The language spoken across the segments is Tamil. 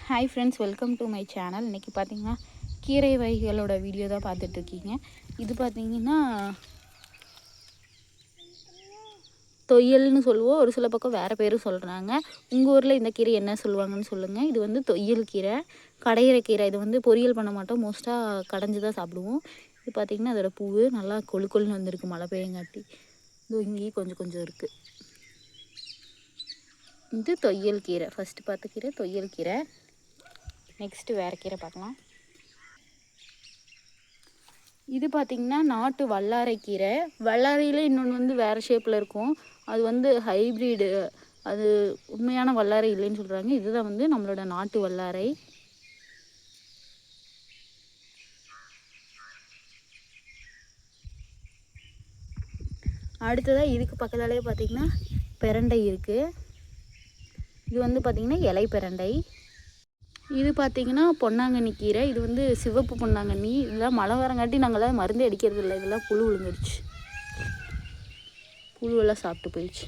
Hi friends, welcome to my channel. இன்றைக்கி பார்த்தீங்கன்னா கீரை வகைகளோட வீடியோ தான் பார்த்துட்ருக்கீங்க. இது பார்த்தீங்கன்னா தொய்யல்னு சொல்லுவோம், ஒரு சில பக்கம் வேறு பேரும் சொல்கிறாங்க. உங்கள் ஊரில் இந்த கீரை என்ன சொல்லுவாங்கன்னு சொல்லுங்கள். இது வந்து தொய்யல் கீரை, கடையிற கீரை. இது வந்து பொரியல் பண்ண மாட்டோம், மோஸ்ட்டாக கடைஞ்சி தான் சாப்பிடுவோம். இது பார்த்திங்கன்னா அதோடய பூ நல்லா கொழு கொழுன்னு வந்திருக்கு மழை பெய்யங்காட்டி. இது இங்கேயும் கொஞ்சம் கொஞ்சம் இருக்குது. இது தொய்யல் கீரை. ஃபஸ்ட்டு பார்த்த கீரை தொய்யல் கீரை. நெக்ஸ்ட்டு வேறு கீரை பார்க்கலாம். இது பார்த்திங்கன்னா நாட்டு வல்லாரைக்கீரை. வல்லாரையில் இன்னொன்று வந்து வேறு ஷேப்பில் இருக்கும், அது வந்து ஹைப்ரிடு, அது உண்மையான வல்லாரை இல்லைன்னு சொல்கிறாங்க. இதுதான் வந்து நம்மளோட நாட்டு வல்லாரை. அடுத்ததாக இதுக்கு பக்கத்தாலே பார்த்திங்கன்னா பிரண்டை இருக்குது. இது வந்து பார்த்திங்கன்னா இலை பிரண்டை. இது பார்த்திங்கன்னா பொன்னாங்கண்ணி கீரை. இது வந்து சிவப்பு பொன்னாங்கண்ணி. இதெல்லாம் மழை வரங்காட்டி நாங்கள்லாம் மருந்தே அடிக்கிறது இல்லை. இதெல்லாம் புழு விழுந்துருச்சு, புழுவெல்லாம் சாப்பிட்டு போயிடுச்சு.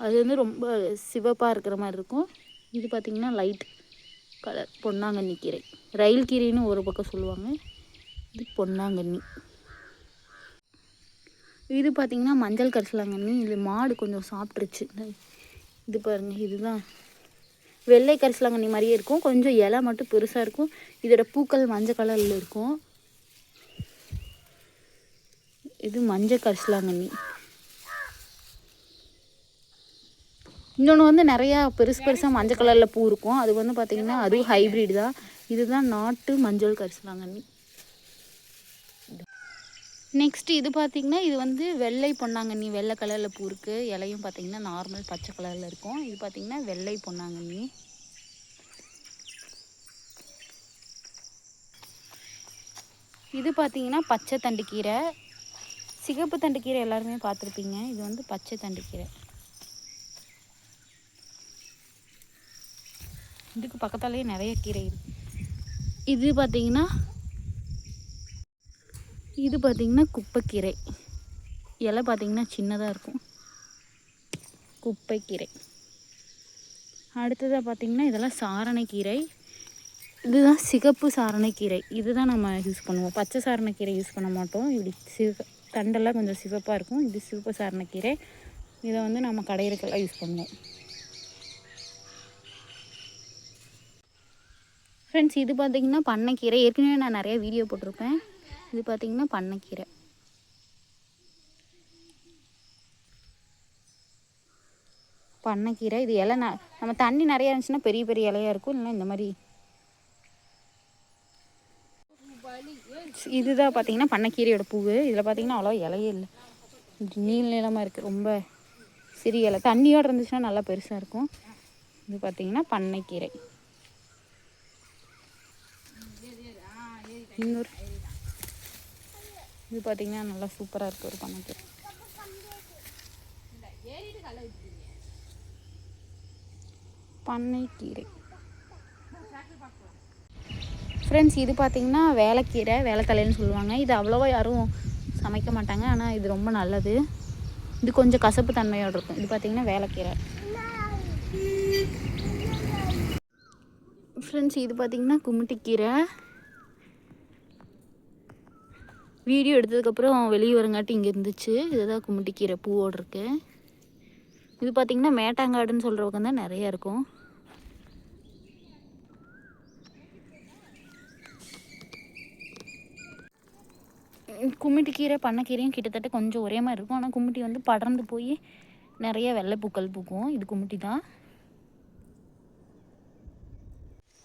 அது வந்து ரொம்ப சிவப்பாக இருக்கிற மாதிரி இருக்கும். இது பார்த்திங்கன்னா லைட் கலர் பொன்னாங்கண்ணி கீரை. ரயில் கீரைன்னு ஒரு பக்கம் சொல்லுவாங்க. இது பொன்னாங்கண்ணி. இது பார்த்திங்கன்னா மஞ்சள் கரிசலாங்கண்ணி. இது மாடு கொஞ்சம் சாப்பிட்ருச்சு. இது பாருங்கள், இதுதான் வெள்ளை கரிசலாங்கண்ணி மாதிரியே இருக்கும், கொஞ்சம் இலை மட்டும் பெருசாக இருக்கும். இதோட பூக்கள் மஞ்சள் கலரில் இருக்கும். இது மஞ்சள் கரிசலாங்கண்ணி. இன்னொன்று வந்து நிறையா பெருசு பெருசாக மஞ்சள் கலரில் பூ இருக்கும், அது வந்து பார்த்திங்கன்னா அதுவும் ஹைப்ரிட் தான். இதுதான் நாட்டு மஞ்சள் கரிசலாங்கண்ணி. நெக்ஸ்ட்டு இது பார்த்திங்கன்னா இது வந்து வெள்ளை பொன்னாங்கண்ணி. வெள்ளை கலரில் பூ இருக்குது, இலையும் பார்த்திங்கன்னா நார்மல் பச்சை கலரில் இருக்கும். இது பார்த்திங்கன்னா வெள்ளை பொன்னாங்கண்ணி. இது பார்த்திங்கன்னா பச்சை தண்டுக்கீரை. சிகப்பு தண்டுக்கீரை எல்லாருமே பார்த்துருப்பீங்க. இது வந்து பச்சை தண்டுக்கீரை. இதுக்கு பக்கத்தாலேயே நிறைய கீரை இருக்குது. இது பார்த்திங்கன்னா குப்பைக்கீரை. இலை பார்த்திங்கன்னா சின்னதாக இருக்கும், குப்பைக்கீரை. அடுத்ததாக பார்த்திங்கன்னா இதெல்லாம் சாரணைக்கீரை. இதுதான் சிகப்பு சாரணைக்கீரை. இதுதான் நம்ம யூஸ் பண்ணுவோம். பச்சை சாரணைக்கீரை யூஸ் பண்ண மாட்டோம். இப்படி தண்டெல்லாம் கொஞ்சம் சிவப்பாக இருக்கும். இது சிவப்பு சாரணைக்கீரை. இதை வந்து நம்ம கடையிறக்கெல்லாம் யூஸ் பண்ணுவோம். ஃப்ரெண்ட்ஸ், இது பார்த்திங்கன்னா பண்ணைக்கீரை. ஏற்கனவே நான் நிறைய வீடியோ போட்டிருப்பேன். இது பார்த்திங்கன்னா பண்ணைக்கீரை. பண்ணைக்கீரை. இது இலை நம்ம தண்ணி நிறையா இருந்துச்சுன்னா பெரிய பெரிய இலையாக இருக்கும், இல்லைன்னா இந்த மாதிரி. இதுதான் பார்த்திங்கன்னா பண்ணைக்கீரையோட பூ. இதில் பார்த்திங்கன்னா அவ்வளோ இலையே இல்லை, நீள நீளமாக இருக்குது, ரொம்ப சிறிய இலை. தண்ணியோடு இருந்துச்சுன்னா நல்லா பெருசாக இருக்கும். இது பார்த்திங்கன்னா பண்ணைக்கீரை. இன்னொரு இது பார்த்திங்கன்னா நல்லா சூப்பராக இருக்குது ஒரு பண்ணைக்கீரை. பண்ணைக்கீரை. ஃப்ரெண்ட்ஸ், இது பார்த்திங்கன்னா வேலைக்கீரை, வேலைத்தலைன்னு சொல்லுவாங்க. இது அவ்வளோவா யாரும் சமைக்க மாட்டாங்க, ஆனால் இது ரொம்ப நல்லது. இது கொஞ்சம் கசப்பு தன்மையோடு இருக்கும். இது பார்த்திங்கன்னா வேலைக்கீரை. ஃப்ரெண்ட்ஸ், இது பார்த்திங்கன்னா குமுட்டிக்கீரை. வீடியோ எடுத்ததுக்கப்புறம் வெளியே வரங்காட்டி இங்கே இருந்துச்சு. இதுதான் குமுட்டிக்கீரை பூவோடு இருக்குது. இது பார்த்திங்கன்னா மேட்டாங்காடுன்னு சொல்கிற பக்கம் தான் நிறையா இருக்கும். கும்மிட்டிக்கீரை பண்ணைக்கீரையும் கிட்டத்தட்ட கொஞ்சம் ஒரே மாதிரி இருக்கும், ஆனால் கும்மிட்டி வந்து படர்ந்து போய் நிறைய வெள்ளை பூக்கள் பூக்கும். இது கும்மிட்டி தான்.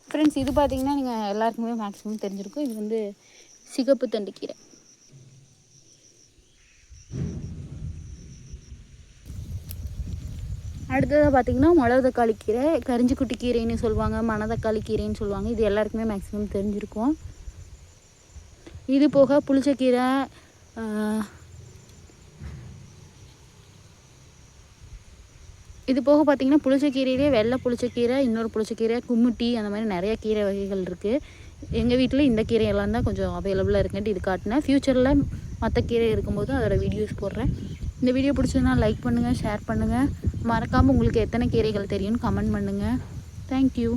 ஃப்ரெண்ட்ஸ், இது பார்த்திங்கன்னா நீங்கள் எல்லாருக்குமே மேக்ஸிமம் தெரிஞ்சிருக்கும். இது வந்து சிகப்பு தண்டுக்கீரை. அடுத்ததாக பார்த்திங்கன்னா மிளகுத்தக்காளி கீரை, கரிஞ்சிக்குட்டி கீரைன்னு சொல்லுவாங்க, மணத்தக்காளி கீரைன்னு சொல்லுவாங்க. இது எல்லாருக்குமே மேக்ஸிமம் தெரிஞ்சிருக்கும். இது போக புளிச்சக்கீரை, இது போக பார்த்திங்கன்னா புளிச்சக்கீரையிலே வெள்ளை புளிச்சக்கீரை, இன்னொரு புளிச்சக்கீரை, கும்மிட்டி, அந்த மாதிரி நிறைய கீரை வகைகள் இருக்குது. எங்கள் வீட்டில் இந்த கீரையெல்லாம் தான் கொஞ்சம் அவைலபிளாக இருக்குன்ட்டு இது காட்டினேன். ஃப்யூச்சரில் மற்ற கீரை இருக்கும்போது அதோடய வீடியோஸ் போடுறேன். இந்த வீடியோ பிடிச்சதுன்னா லைக் பண்ணுங்கள், ஷேர் பண்ணுங்கள். மறக்காமல் உங்களுக்கு எத்தனை கீரைகள் தெரியும்னு கமெண்ட் பண்ணுங்கள். தேங்க்யூ.